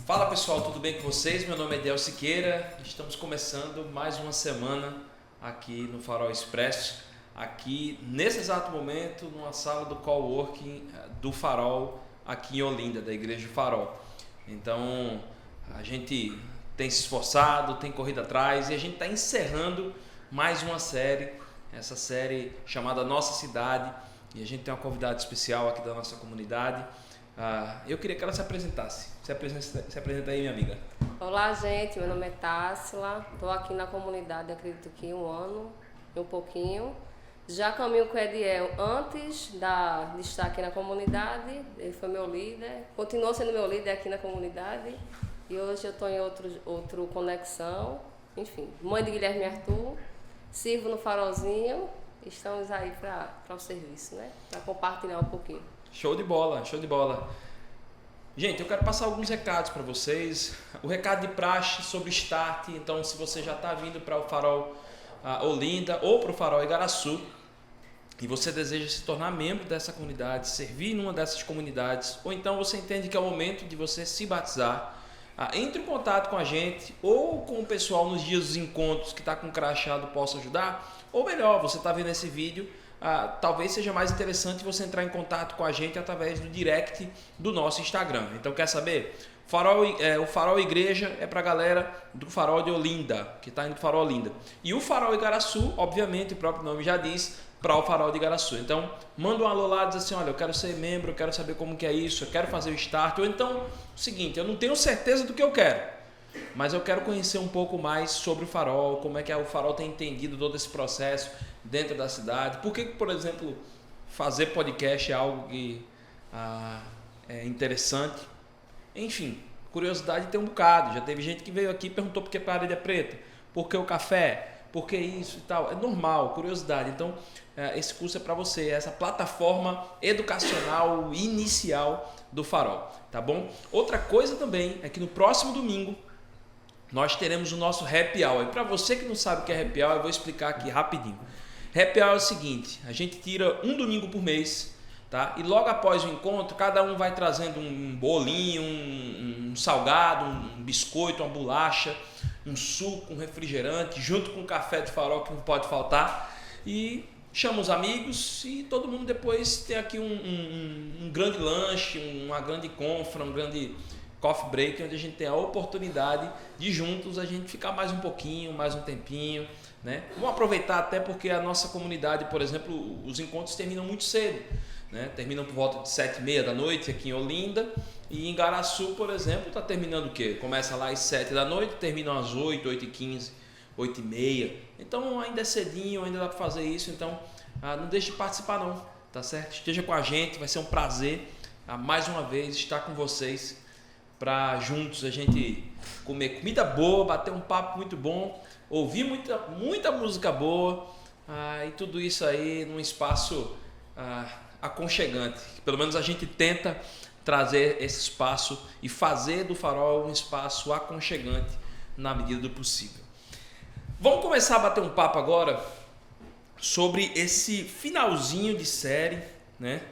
Fala pessoal, tudo bem com vocês? Meu nome é Del Siqueira, estamos começando mais uma semana aqui no Farol Expresso, aqui nesse exato momento numa sala do coworking do Farol aqui em Olinda, da Igreja do Farol. Então a gente tem se esforçado, tem corrido atrás e a gente está encerrando mais uma série, essa série chamada Nossa Cidade, e a gente tem uma convidada especial aqui da nossa comunidade. Eu queria que ela se apresentasse. Se apresenta aí, minha amiga. Olá, gente. Meu nome é Tássila. Estou aqui na comunidade, acredito que 1 ano e um pouquinho. Já caminho com o Ediel antes de estar aqui na comunidade. Ele foi meu líder. Continuou sendo meu líder aqui na comunidade. E hoje eu estou em outro conexão. Enfim, mãe de Guilherme Arthur. Sirvo no Farolzinho. Estamos aí para o serviço, né? Para compartilhar um pouquinho. Show de bola, show de bola. Gente, eu quero passar alguns recados para vocês. O recado de praxe sobre start. Então, se você já está vindo para o Farol Olinda ou para o Farol Igaraçu e você deseja se tornar membro dessa comunidade, servir numa dessas comunidades, ou então você entende que é o momento de você se batizar, entre em contato com a gente ou com o pessoal nos dias dos encontros que está com crachá do Posso Ajudar. Ou melhor, você está vendo esse vídeo, talvez seja mais interessante você entrar em contato com a gente através do direct do nosso Instagram. Então, quer saber? O Farol Igreja é para a galera do Farol de Olinda, que está indo para o Farol Olinda. E o Farol Igaraçu, obviamente, o próprio nome já diz, para o Farol de Igaraçu. Então, manda um alô lá e diz assim, olha, eu quero ser membro, eu quero saber como que é isso, eu quero fazer o start. Ou então, o seguinte, eu não tenho certeza do que eu quero, mas eu quero conhecer um pouco mais sobre o Farol, como é que o Farol tem entendido todo esse processo dentro da cidade. Por que, por exemplo, fazer podcast é algo que é interessante? Enfim, curiosidade tem um bocado. Já teve gente que veio aqui e perguntou por que a parede é preta, por que o café, por que isso e tal. É normal, curiosidade. Então, esse curso é para você, essa plataforma educacional inicial do Farol, tá bom? Outra coisa também é que no próximo domingo nós teremos o nosso Happy Hour. E para você que não sabe o que é Happy Hour, eu vou explicar aqui rapidinho. Happy Hour é o seguinte, a gente tira um domingo por mês, tá? E logo após o encontro, cada um vai trazendo um bolinho, um salgado, um biscoito, uma bolacha, um suco, um refrigerante, junto com o café de farol que não pode faltar. E chama os amigos e todo mundo depois tem aqui um grande lanche, uma grande confra, um grande coffee break, onde a gente tem a oportunidade de juntos a gente ficar mais um pouquinho, mais um tempinho, né? Vamos aproveitar até porque a nossa comunidade, por exemplo, os encontros terminam muito cedo, né? Terminam por volta de 7h30 da noite aqui em Olinda, e em Igaraçu, por exemplo, está terminando o quê? Começa lá às 7 da noite, termina às 8, 8h15, 8h30. Então ainda é cedinho, ainda dá para fazer isso, então não deixe de participar não, tá certo? Esteja com a gente, vai ser um prazer mais uma vez estar com vocês, para juntos a gente comer comida boa, bater um papo muito bom, ouvir muita música boa, e tudo isso aí num espaço aconchegante. Pelo menos a gente tenta trazer esse espaço e fazer do Farol um espaço aconchegante na medida do possível. Vamos começar a bater um papo agora sobre esse finalzinho de série, né?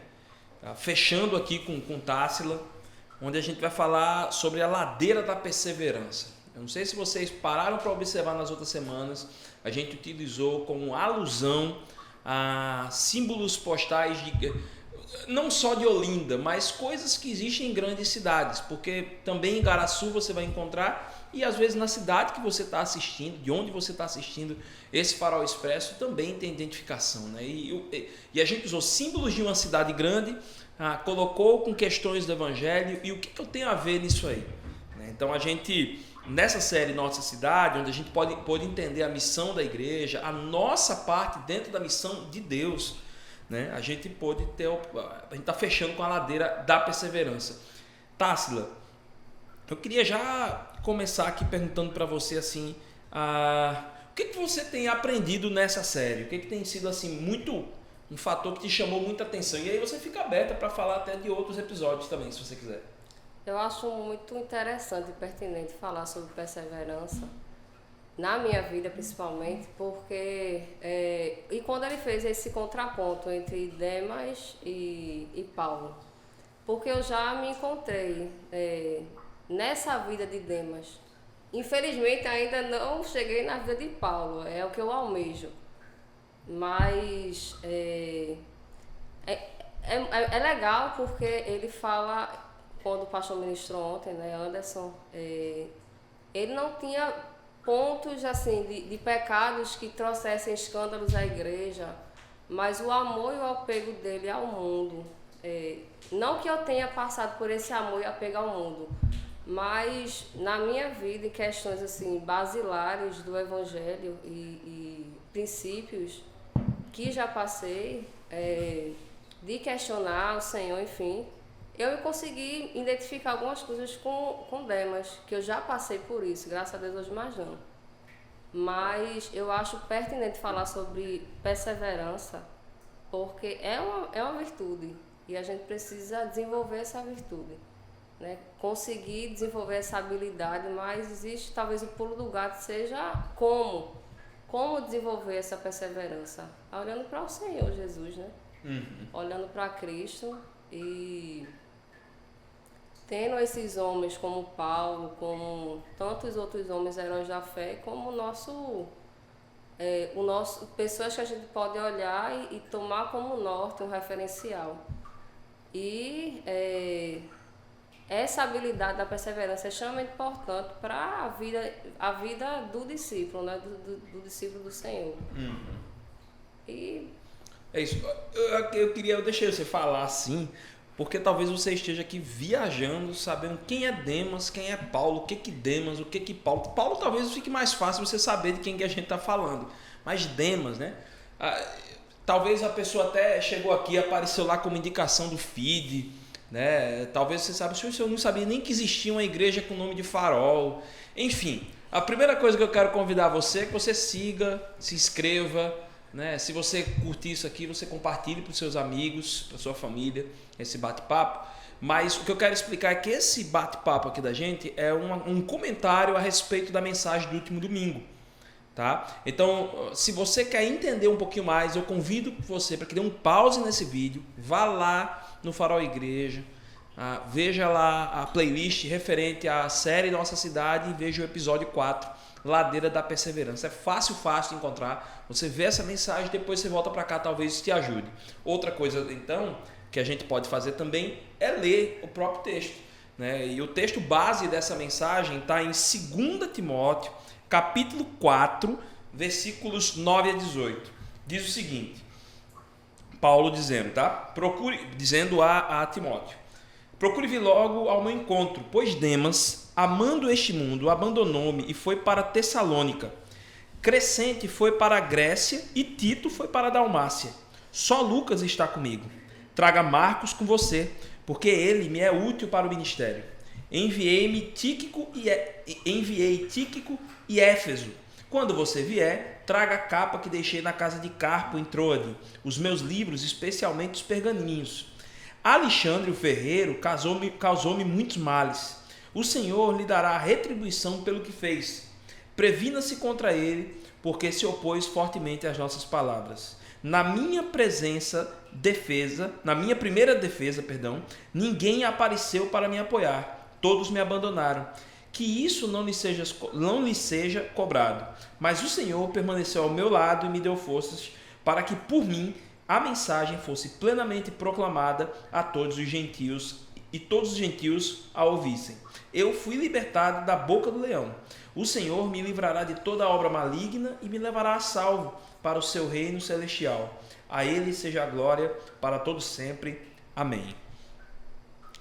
Fechando aqui com Tássila, onde a gente vai falar sobre a ladeira da perseverança. Eu não sei se vocês pararam para observar nas outras semanas, a gente utilizou como alusão a símbolos postais não só de Olinda, mas coisas que existem em grandes cidades, porque também em Igaraçu você vai encontrar, e às vezes na cidade que você está assistindo, de onde você está assistindo esse Farol Expresso, também tem identificação, né? E a gente usou símbolos de uma cidade grande, colocou com questões do Evangelho, e o que eu tenho a ver nisso aí? Então a gente, nessa série Nossa Cidade, onde a gente pode entender a missão da igreja, a nossa parte dentro da missão de Deus, né? A gente está fechando com a ladeira da perseverança. Tássila, eu queria já começar aqui perguntando para você assim, o que você tem aprendido nessa série? O que tem sido assim um fator que te chamou muita atenção? E aí você fica aberta para falar até de outros episódios também, se você quiser. Eu acho muito interessante e pertinente falar sobre perseverança, na minha vida principalmente, porque e quando ele fez esse contraponto entre Demas e Paulo, porque eu já me encontrei nessa vida de Demas. Infelizmente ainda não cheguei na vida de Paulo, é o que eu almejo. Mas é legal porque ele fala, quando o pastor ministrou ontem, né, Anderson, ele não tinha pontos assim de pecados que trouxessem escândalos à igreja, mas o amor e o apego dele ao mundo. Não que eu tenha passado por esse amor e apego ao mundo, mas na minha vida, em questões assim basilares do evangelho e princípios que já passei, de questionar o Senhor, enfim, eu consegui identificar algumas coisas com Demas, que eu já passei por isso, graças a Deus hoje mais não. Mas eu acho pertinente falar sobre perseverança, porque é uma virtude e a gente precisa desenvolver essa virtude, né? Conseguir desenvolver essa habilidade, mas existe talvez o pulo do gato seja como desenvolver essa perseverança, olhando para o Senhor Jesus, né? Olhando para Cristo e tendo esses homens como Paulo, como tantos outros homens heróis da fé, como o nosso pessoas que a gente pode olhar e tomar como norte, um referencial. E essa habilidade da perseverança é extremamente importante para a vida do discípulo, né? do discípulo do Senhor. E é isso. Eu deixei você falar assim, porque talvez você esteja aqui viajando, sabendo quem é Demas, quem é Paulo, o que Demas, o que Paulo. Paulo talvez fique mais fácil você saber de quem que a gente está falando. Mas Demas, né? Talvez a pessoa até chegou aqui, apareceu lá como indicação do feed, né? Talvez você saiba, eu não sabia nem que existia uma igreja com o nome de Farol. Enfim, a primeira coisa que eu quero convidar você é que você siga, se inscreva, né? Se você curtir isso aqui, você compartilhe para os seus amigos, para a sua família, esse bate-papo. Mas o que eu quero explicar é que esse bate-papo aqui da gente é um comentário a respeito da mensagem do último domingo. Tá? Então, se você quer entender um pouquinho mais, eu convido você para que dê um pause nesse vídeo, vá lá no Farol Igreja, veja lá a playlist referente à série Nossa Cidade e veja o episódio 4, Ladeira da Perseverança. É fácil de encontrar. Você vê essa mensagem, depois você volta para cá, talvez isso te ajude. Outra coisa, então, que a gente pode fazer também é ler o próprio texto, né? E o texto base dessa mensagem está em 2 Timóteo, capítulo 4, versículos 9 a 18. Diz o seguinte, Paulo dizendo, tá? Dizendo a Timóteo: procure vir logo ao meu encontro, pois Demas, amando este mundo, abandonou-me e foi para Tessalônica. Crescente foi para a Grécia e Tito foi para a Dalmácia. Só Lucas está comigo. Traga Marcos com você, porque ele me é útil para o ministério. Enviei Tíquico e Éfeso. Quando você vier, traga a capa que deixei na casa de Carpo em Troade, os meus livros, especialmente os pergaminhos. Alexandre, o ferreiro, causou-me muitos males. O Senhor lhe dará retribuição pelo que fez. Previna-se contra ele, porque se opôs fortemente às nossas palavras. Na minha primeira defesa, ninguém apareceu para me apoiar. Todos me abandonaram. Que isso não lhe seja cobrado. Mas o Senhor permaneceu ao meu lado e me deu forças para que por mim a mensagem fosse plenamente proclamada a todos os gentios e todos os gentios a ouvissem. Eu fui libertado da boca do leão. O Senhor me livrará de toda obra maligna e me levará a salvo para o seu reino celestial. A ele seja a glória para todos sempre. Amém.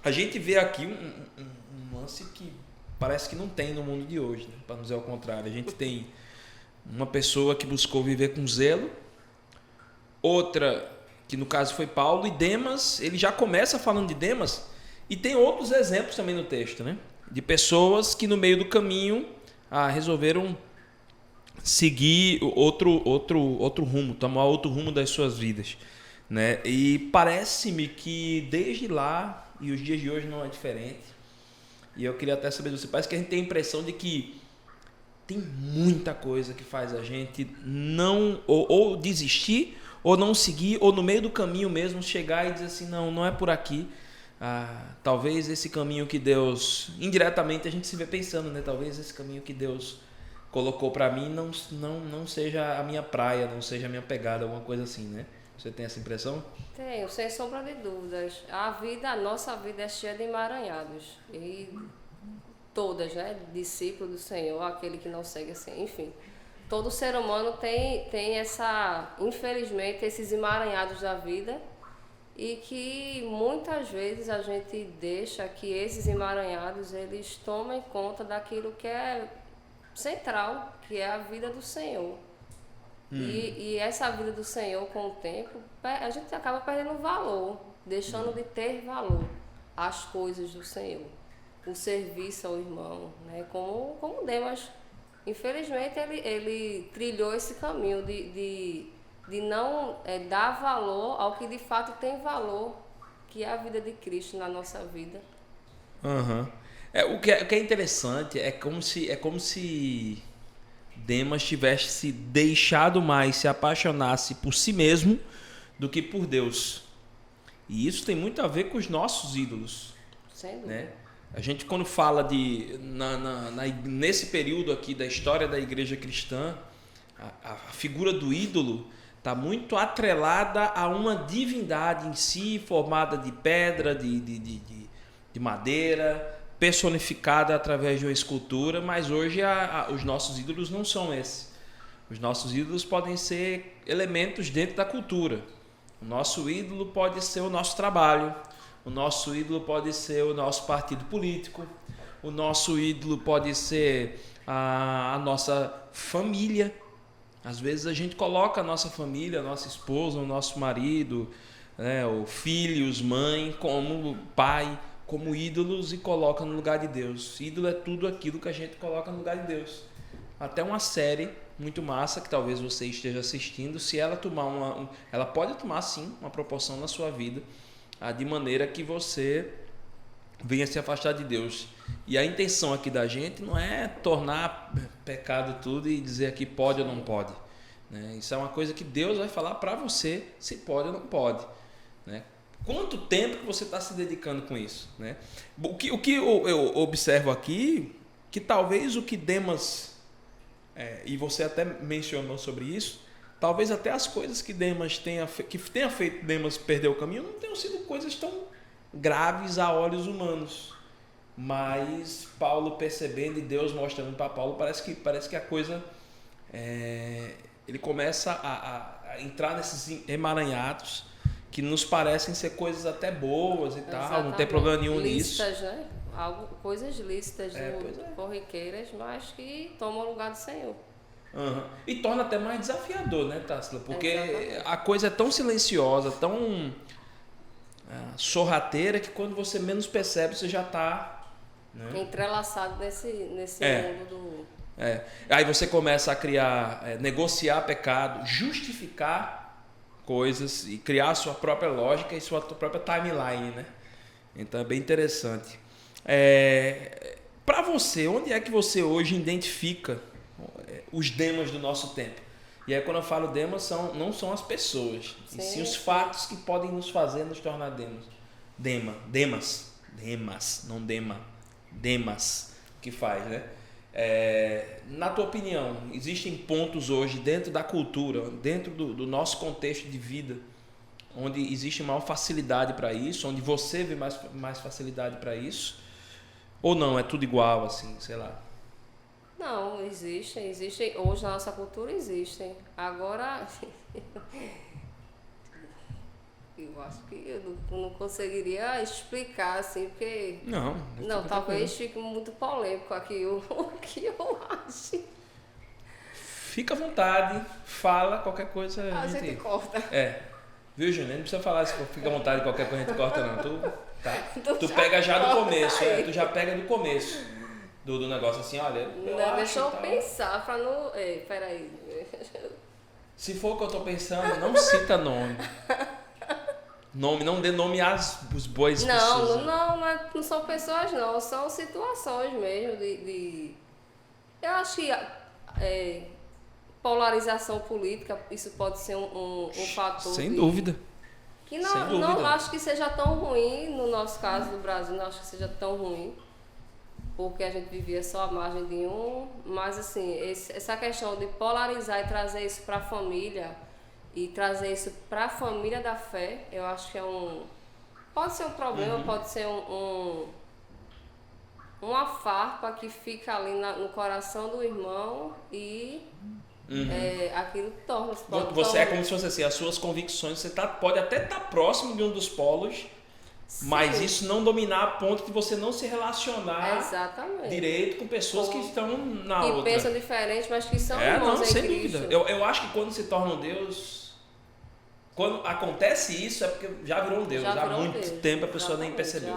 A gente vê aqui um lance que parece que não tem no mundo de hoje, né? Para não dizer ao contrário. A gente tem uma pessoa que buscou viver com zelo, outra que no caso foi Paulo, e Demas, ele já começa falando de Demas, e tem outros exemplos também no texto, né? De pessoas que no meio do caminho resolveram seguir outro rumo, tomar outro rumo das suas vidas, né? E parece-me que desde lá, e os dias de hoje não é diferente, e eu queria até saber de você, parece que a gente tem a impressão de que tem muita coisa que faz a gente não ou desistir, ou não seguir, ou no meio do caminho mesmo chegar e dizer assim, não é por aqui. talvez esse caminho que Deus, indiretamente a gente se vê pensando, né? Talvez esse caminho que Deus colocou para mim não seja a minha praia, não seja a minha pegada, alguma coisa assim, né? Você tem essa impressão? Tenho, sem sombra de dúvidas. A nossa vida é cheia de emaranhados. E todas, né? Discípulo do Senhor, aquele que não segue assim, enfim. Todo ser humano tem infelizmente, esses emaranhados da vida, e que muitas vezes a gente deixa que esses emaranhados eles tomem conta daquilo que é central, que é a vida do Senhor. E essa vida do Senhor, com o tempo, a gente acaba perdendo valor, deixando de ter valor às coisas do Senhor, o serviço ao irmão, né? Como Demas, infelizmente, ele trilhou esse caminho de não dar valor ao que de fato tem valor, que é a vida de Cristo na nossa vida. Uhum. O que é interessante é como se Demas tivesse se deixado mais se apaixonasse por si mesmo do que por Deus. E isso tem muito a ver com os nossos ídolos. Sem dúvida. Né? A gente, quando fala nesse período aqui da história da igreja cristã, a figura do ídolo está muito atrelada a uma divindade em si, formada de pedra, de madeira, personificada através de uma escultura, mas hoje os nossos ídolos não são esses. Os nossos ídolos podem ser elementos dentro da cultura. O nosso ídolo pode ser o nosso trabalho, o nosso ídolo pode ser o nosso partido político, o nosso ídolo pode ser a nossa família. Às vezes a gente coloca a nossa família, a nossa esposa, o nosso marido, né, o filhos, mãe, como pai, como ídolos, e coloca no lugar de Deus. Ídolo é tudo aquilo que a gente coloca no lugar de Deus. Até uma série muito massa que talvez você esteja assistindo, se ela tomar ela pode tomar sim uma proporção na sua vida, de maneira que você venha se afastar de Deus. E a intenção aqui da gente não é tornar pecado tudo e dizer aqui pode ou não pode, né? Isso é uma coisa que Deus vai falar para você se pode ou não pode, né? Quanto tempo que você está se dedicando com isso, né? O que eu observo aqui, que talvez o que Demas, e você até mencionou sobre isso, talvez até as coisas que Demas tenha feito Demas perder o caminho não tenham sido coisas tão graves a olhos humanos, mas Paulo percebendo e Deus mostrando para Paulo, parece que a coisa ele começa a entrar nesses emaranhados que nos parecem ser coisas até boas e tal, não tem problema nenhum lícitas, nisso. né? Coisas lícitas, corriqueiras, mas que tomam o lugar do Senhor. Uhum. E torna até mais desafiador, né, Tássila? Porque a coisa é tão silenciosa, tão sorrateira, que quando você menos percebe, você já está, né, entrelaçado nesse mundo do... Aí você começa a criar, negociar pecado, justificar coisas e criar a sua própria lógica e sua própria timeline, né? Então é bem interessante. Para você, onde é que você hoje identifica os Demas do nosso tempo? E aí quando eu falo Demas, não são as pessoas, e sim os fatos que podem nos fazer nos tornar Demas. Demas, o que faz, né? Na tua opinião, existem pontos hoje dentro da cultura, dentro do nosso contexto de vida, onde existe maior facilidade para isso, onde você vê mais facilidade para isso? Ou não, é tudo igual, assim, sei lá? Não, existem. Hoje na nossa cultura existem. Agora, eu acho que eu não conseguiria explicar assim, porque... Não, talvez fique muito polêmico aqui o que eu acho. Fica à vontade, fala, qualquer coisa a gente corta. Viu, Júnior? Não precisa falar se fica à vontade, qualquer coisa a gente corta, não. Tu pega já do começo, tu já pega do começo do negócio, assim, olha... Deixa eu pensar pra não... peraí. Se for o que eu tô pensando, não cita nome. Não dê nome às boas pessoas. Não são pessoas, não. São situações mesmo eu acho que polarização política, isso pode ser um fator. Sem dúvida. Que não acho que seja tão ruim no nosso caso do Brasil, não acho que seja tão ruim, porque a gente vivia só à margem de um, mas assim, essa questão de polarizar e trazer isso para a família, e trazer isso para a família da fé, eu acho que pode ser um problema, pode ser uma farpa que fica ali no coração do irmão e aquilo torna-se... Você é como se fosse assim, as suas convicções, você pode até estar próximo de um dos polos, sim, mas isso não dominar a ponto de você não se relacionar direito com pessoas que estão na outra. Que pensam diferente, mas que são irmãos em sem Cristo. dúvida. Eu acho que quando se torna um Deus, quando acontece isso é porque já virou um Deus. Já há muito tempo a pessoa nem percebeu.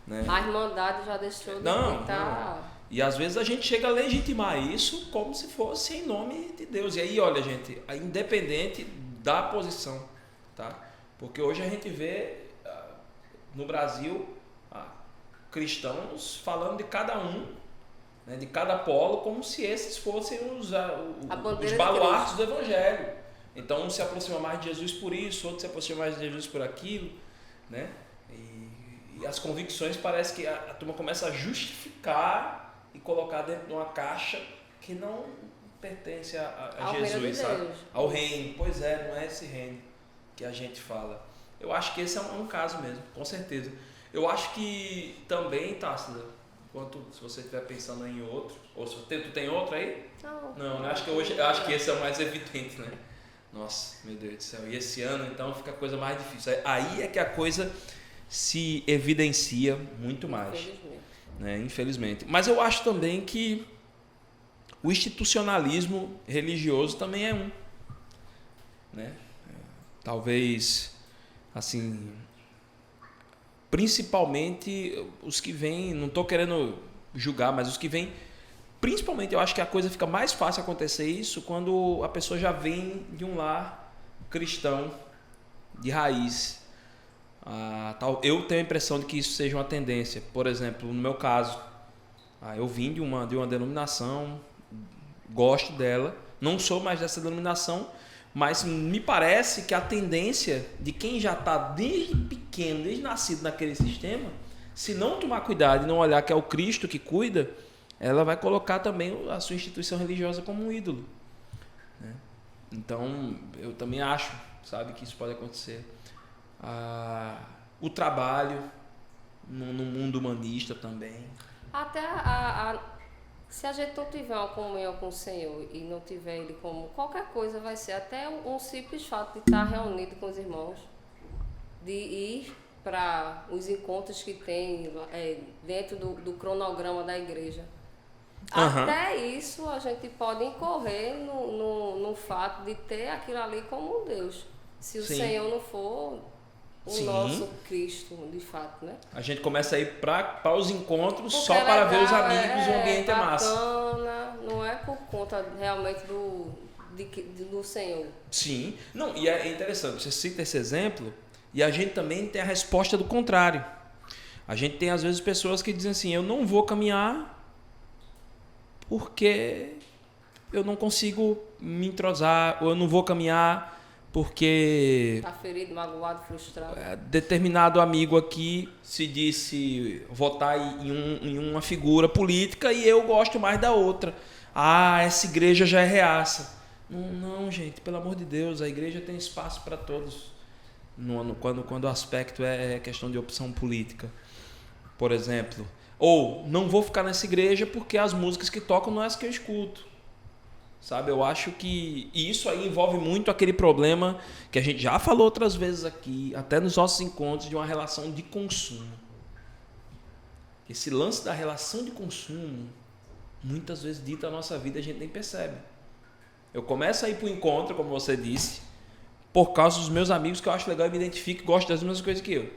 Né? A irmandade já deixou de estar... E às vezes a gente chega a legitimar isso como se fosse em nome de Deus. E aí, olha, gente, independente da posição, tá? Porque hoje a gente vê no Brasil cristãos falando de cada um, né, de cada polo, como se esses fossem os baluartes do Evangelho. Então um se aproxima mais de Jesus por isso, outro se aproxima mais de Jesus por aquilo, né? E as convicções parece que a turma começa a justificar e colocar dentro de uma caixa que não pertence a Jesus, sabe? Ao reino. Pois é, não é esse reino que a gente fala. Eu acho que esse é um caso mesmo, com certeza. Eu acho que também, Tássila, se você estiver pensando em outro, ou se tu tem outro aí? Não, né? Acho que esse é o mais evidente, né? Nossa, meu Deus do céu. E esse ano, então, fica a coisa mais difícil. Aí é que a coisa se evidencia muito mais. Né? Infelizmente. Mas eu acho também que o institucionalismo religioso também é um. Né? Talvez, assim, principalmente os que vêm, não estou querendo julgar, mas os que vêm, principalmente eu acho que a coisa fica mais fácil acontecer isso quando a pessoa já vem de um lar cristão de raiz. Eu tenho a impressão de que isso seja uma tendência. Por exemplo, no meu caso, eu vim de uma denominação, gosto dela, não sou mais dessa denominação, mas me parece que a tendência de quem já está desde pequeno, desde nascido naquele sistema, se não tomar cuidado e não olhar que é o Cristo que cuida, ela vai colocar também a sua instituição religiosa como um ídolo. Né? Então, eu também acho, sabe, que isso pode acontecer. O trabalho no mundo humanista também. Até se a gente não tiver uma comunhão com o Senhor e não tiver Ele como qualquer coisa, vai ser até um simples fato de estar reunido com os irmãos, de ir para os encontros que tem dentro do cronograma da igreja. Até isso a gente pode incorrer no fato de ter aquilo ali como um Deus. Se o Senhor não for o nosso Cristo, de fato, né? A gente começa a ir para os encontros porque só para ver os amigos, o ambiente é massa. Não é por conta realmente do Senhor. Sim. Não, e é interessante, você cita esse exemplo e a gente também tem a resposta do contrário. A gente tem às vezes pessoas que dizem assim, eu não vou caminhar porque eu não consigo me entrosar, ou eu não vou caminhar porque está ferido, magoado, frustrado. Determinado amigo aqui se disse votar em uma figura política e eu gosto mais da outra. Essa igreja já é reaça. Não, gente, pelo amor de Deus, a igreja tem espaço para todos. Quando o aspecto é questão de opção política, por exemplo. Ou não vou ficar nessa igreja porque as músicas que tocam não é as que eu escuto. Sabe, eu acho que isso aí envolve muito aquele problema que a gente já falou outras vezes aqui, até nos nossos encontros, de uma relação de consumo. Esse lance da relação de consumo, muitas vezes dita a nossa vida, a gente nem percebe. Eu começo a ir para o encontro, como você disse, por causa dos meus amigos que eu acho legal e me identifico e gosto das mesmas coisas que eu.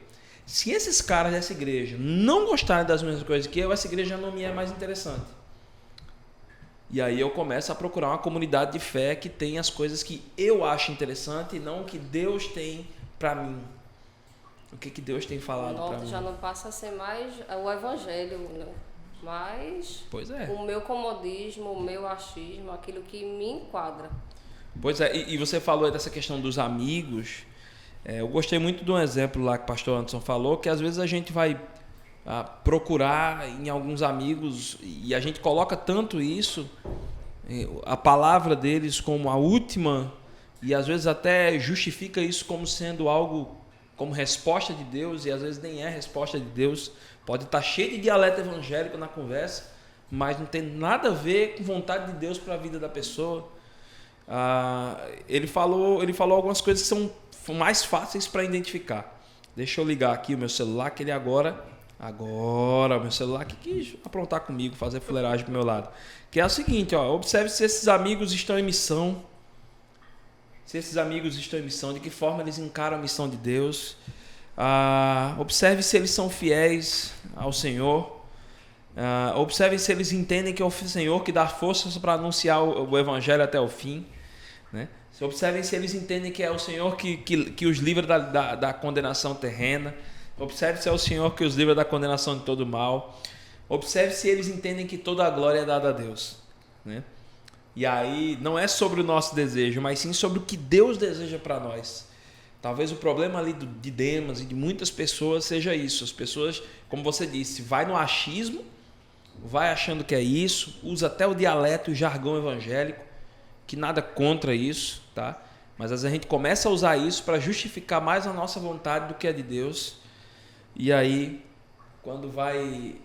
Se esses caras dessa igreja não gostarem das mesmas coisas que eu, essa igreja já não me é mais interessante. E aí eu começo a procurar uma comunidade de fé que tem as coisas que eu acho interessante e não o que Deus tem para mim. O que Deus tem falado para mim. Já não passa a ser mais o evangelho, né? Mas o meu comodismo, o meu achismo, aquilo que me enquadra. Pois é, e você falou aí dessa questão dos amigos. Eu gostei muito de um exemplo lá que o pastor Anderson falou, que às vezes a gente vai procurar em alguns amigos e a gente coloca tanto isso, a palavra deles como a última, e às vezes até justifica isso como sendo algo como resposta de Deus, e às vezes nem é resposta de Deus. Pode estar cheio de dialeto evangélico na conversa, mas não tem nada a ver com vontade de Deus para a vida da pessoa. Ele falou algumas coisas que são mais fáceis para identificar. Deixa eu ligar aqui o meu celular, que ele agora o meu celular que quis aprontar comigo, fazer fuleiragem pro meu lado. Que é o seguinte, observe se esses amigos estão em missão. Se esses amigos estão em missão, de que forma eles encaram a missão de Deus. Observe se eles são fiéis ao Senhor. Observe se eles entendem que é o Senhor que dá forças para anunciar o Evangelho até o fim, né? Observem se eles entendem que é o Senhor que os livra da condenação terrena. Observe se é o Senhor que os livra da condenação de todo mal. Observe se eles entendem que toda a glória é dada a Deus, né? E aí não é sobre o nosso desejo, mas sim sobre o que Deus deseja para nós. Talvez o problema ali de Demas e de muitas pessoas seja isso. As pessoas, como você disse, vai no achismo, vai achando que é isso, usa até o dialeto e o jargão evangélico, que nada contra isso, tá? Mas às vezes a gente começa a usar isso para justificar mais a nossa vontade do que a de Deus. E aí, quando vai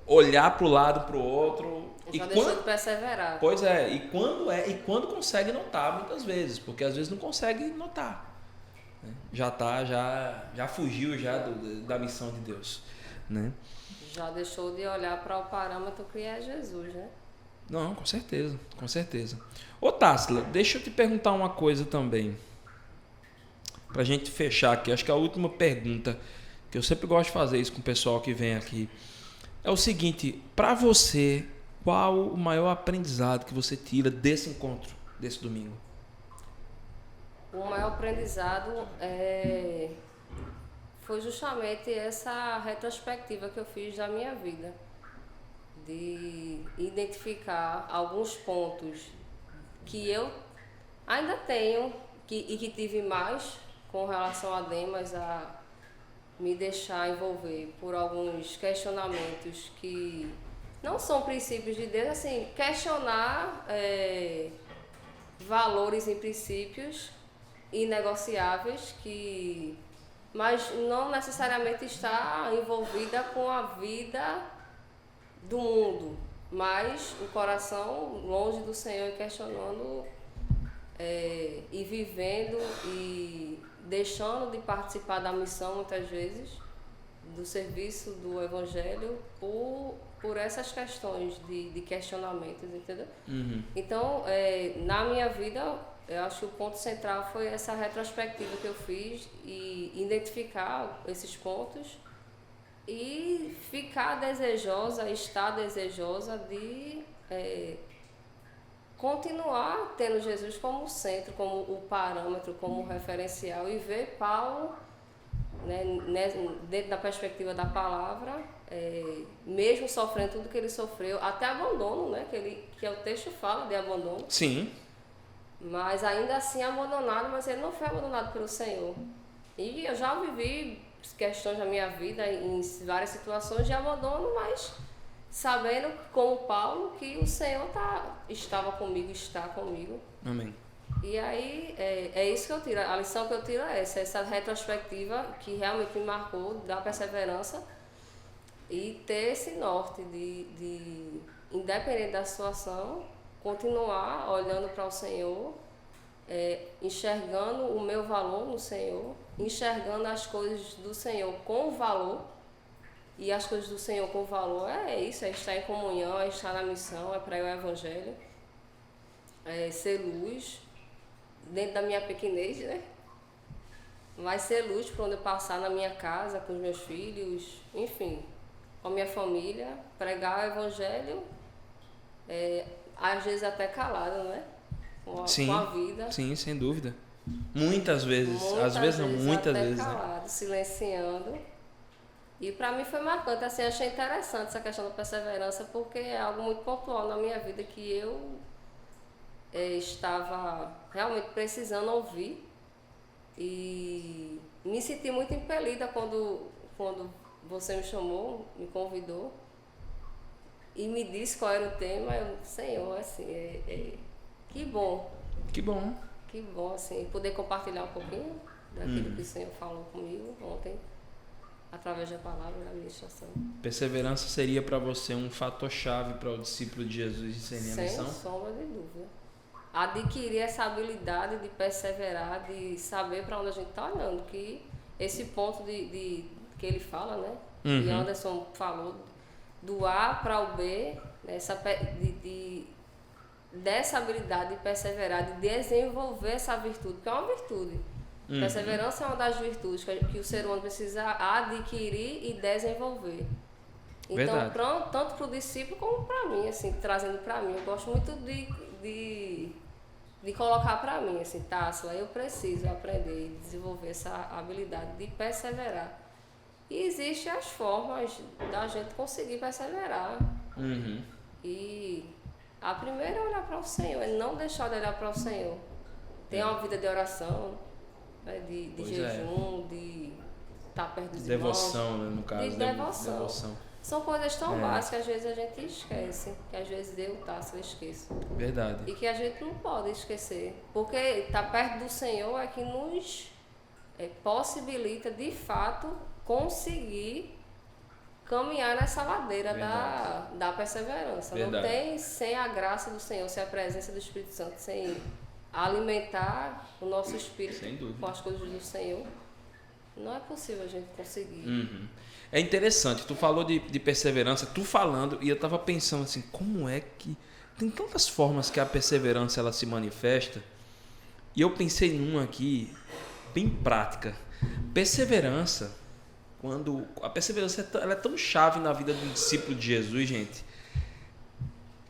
olhar para o lado, para o outro... Já deixou de perseverar. Pois é, e quando consegue notar, muitas vezes, porque às vezes não consegue notar. Né? Já fugiu da missão de Deus, né? Já deixou de olhar para o parâmetro que é Jesus, né? Não, com certeza, com certeza. Ô Tássila, deixa eu te perguntar uma coisa também, pra gente fechar aqui. Acho que a última pergunta, que eu sempre gosto de fazer isso com o pessoal que vem aqui, é o seguinte: para você, qual o maior aprendizado que você tira desse encontro, desse domingo? O maior aprendizado foi justamente essa retrospectiva que eu fiz da minha vida, de identificar alguns pontos que eu ainda tenho e que tive mais com relação a Demas, a me deixar envolver por alguns questionamentos que não são princípios de Deus, assim, questionar valores e princípios inegociáveis, mas não necessariamente está envolvida com a vida do mundo, mas o coração longe do Senhor e questionando e vivendo e deixando de participar da missão muitas vezes, do serviço do Evangelho por essas questões de questionamentos, entendeu? Uhum. Então, na minha vida, eu acho que o ponto central foi essa retrospectiva que eu fiz e identificar esses pontos e estar desejosa de continuar tendo Jesus como centro, como o parâmetro, como o referencial, e ver Paulo, né, dentro da perspectiva da palavra, mesmo sofrendo tudo que ele sofreu, até abandono, né, que o texto fala de abandono. Sim. Mas ainda assim abandonado, mas ele não foi abandonado pelo Senhor. E eu já vivi questões da minha vida em várias situações de abandono, mas sabendo, como Paulo, que o Senhor estava comigo, está comigo. Amém. E aí é isso que eu tiro, a lição que eu tiro é essa retrospectiva que realmente me marcou, da perseverança e ter esse norte de independente da situação, continuar olhando para o Senhor, enxergando o meu valor no Senhor, enxergando as coisas do Senhor com valor. E as coisas do Senhor com valor é isso, é estar em comunhão, é estar na missão, é pregar o Evangelho, é ser luz dentro da minha pequenez, né? Mas ser luz por onde eu passar na minha casa, com os meus filhos, enfim, com a minha família, pregar o Evangelho, às vezes até calado, né? Com a vida. Sim, sem dúvida. Muitas vezes, às vezes não, muitas vezes. Calado, né? Silenciando. E para mim foi marcante, assim, achei interessante essa questão da perseverança, porque é algo muito pontual na minha vida que eu estava realmente precisando ouvir E me senti muito impelida quando você me chamou, me convidou e me disse qual era o tema. Eu, Senhor, assim, que bom. Que bom. Que bom, assim, poder compartilhar um pouquinho daquilo que o Senhor falou comigo ontem, através da palavra da ministração. Perseverança seria para você um fator-chave para o discípulo de Jesus discernir a missão? Sem sombra de dúvida. Adquirir essa habilidade de perseverar, de saber para onde a gente está olhando, que esse ponto que ele fala, né? E Anderson falou, do A para o B, dessa habilidade de perseverar, de desenvolver essa virtude, que é uma virtude. Perseverança é uma das virtudes que o ser humano precisa adquirir e desenvolver. Então, tanto para o discípulo como para mim, assim, trazendo para mim. Eu gosto muito de colocar para mim, assim, Tássila, eu preciso aprender e desenvolver essa habilidade de perseverar. E existem as formas da gente conseguir perseverar. E a primeira é olhar para o Senhor, é não deixar de olhar para o Senhor. Tem uma vida de oração, né, de jejum, de estar perto dos devoção, irmãos. né, no caso. De devoção. São coisas tão básicas que às vezes a gente esquece, que às vezes eu, Tássila, esqueço. Verdade. E que a gente não pode esquecer, porque estar perto do Senhor é que nos possibilita, de fato, conseguir caminhar nessa ladeira da perseverança. Verdade. Não tem sem a graça do Senhor, sem a presença do Espírito Santo, sem alimentar o nosso espírito com as coisas do Senhor, não é possível a gente conseguir. É interessante, tu falou de perseverança, tu falando, e eu estava pensando assim, como é que tem tantas formas que a perseverança ela se manifesta, e eu pensei numa aqui bem prática. Perseverança, quando a perseverança ela é tão chave na vida do discípulo de Jesus, gente,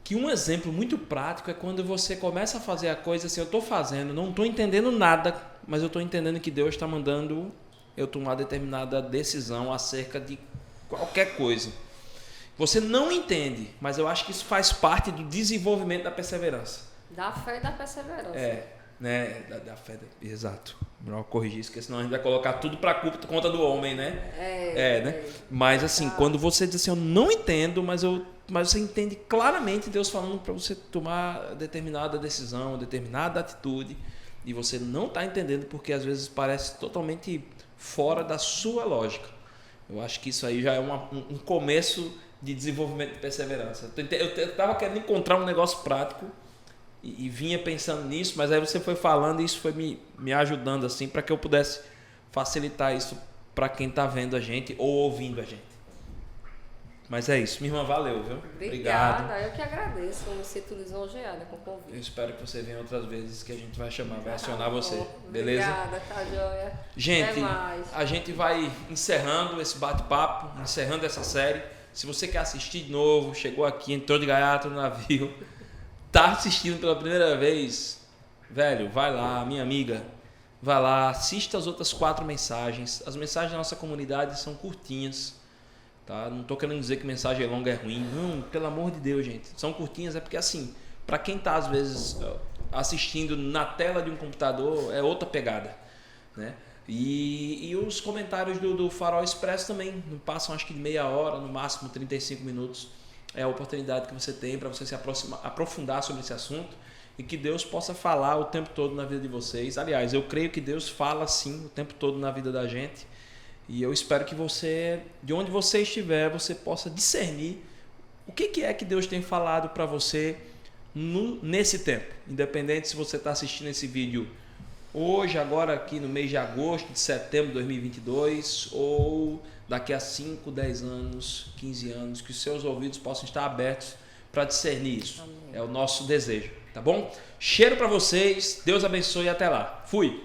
que um exemplo muito prático é quando você começa a fazer a coisa assim, eu estou fazendo, não estou entendendo nada, mas eu estou entendendo que Deus está mandando eu tomar determinada decisão acerca de qualquer coisa. Você não entende, mas eu acho que isso faz parte do desenvolvimento da perseverança. Da fé e da perseverança. Né? Da fé, exato. Melhor corrigir isso, porque senão a gente vai colocar tudo para conta do homem, né? Né? Mas assim, quando você diz assim, eu não entendo, mas você entende claramente Deus falando para você tomar determinada decisão, determinada atitude, e você não está entendendo porque às vezes parece totalmente fora da sua lógica. Eu acho que isso aí já é um começo de desenvolvimento de perseverança. Eu estava querendo encontrar um negócio prático e vinha pensando nisso, mas aí você foi falando e isso foi me ajudando assim para que eu pudesse facilitar isso para quem está vendo a gente ou ouvindo a gente. Mas é isso, minha irmã, valeu, viu? Obrigada, eu que agradeço, eu me sinto lisonjeada com o convite. Eu espero que você venha outras vezes que a gente vai chamar, vai acionar você, beleza? Obrigada, tá joia. Gente, a gente vai encerrando esse bate-papo, encerrando essa série. Se você quer assistir de novo, chegou aqui, entrou de gaiato no navio, tá assistindo pela primeira vez, velho, vai lá, minha amiga, vai lá, assista as outras 4 mensagens. As mensagens da nossa comunidade são curtinhas. Tá? Não estou querendo dizer que mensagem longa é ruim, não, pelo amor de Deus, gente, são curtinhas, é porque assim, para quem está às vezes assistindo na tela de um computador é outra pegada, né? E os comentários do Farol Expresso também não passam, acho que de meia hora, no máximo 35 minutos, é a oportunidade que você tem para você se aprofundar sobre esse assunto e que Deus possa falar o tempo todo na vida de vocês. Aliás, eu creio que Deus fala sim o tempo todo na vida da gente. E eu espero que você, de onde você estiver, você possa discernir o que é que Deus tem falado para você nesse tempo. Independente se você está assistindo esse vídeo hoje, agora aqui no mês de agosto, de setembro de 2022, ou daqui a 5, 10 anos, 15 anos, que os seus ouvidos possam estar abertos para discernir isso. Amém. É o nosso desejo, tá bom? Cheiro para vocês, Deus abençoe e até lá. Fui!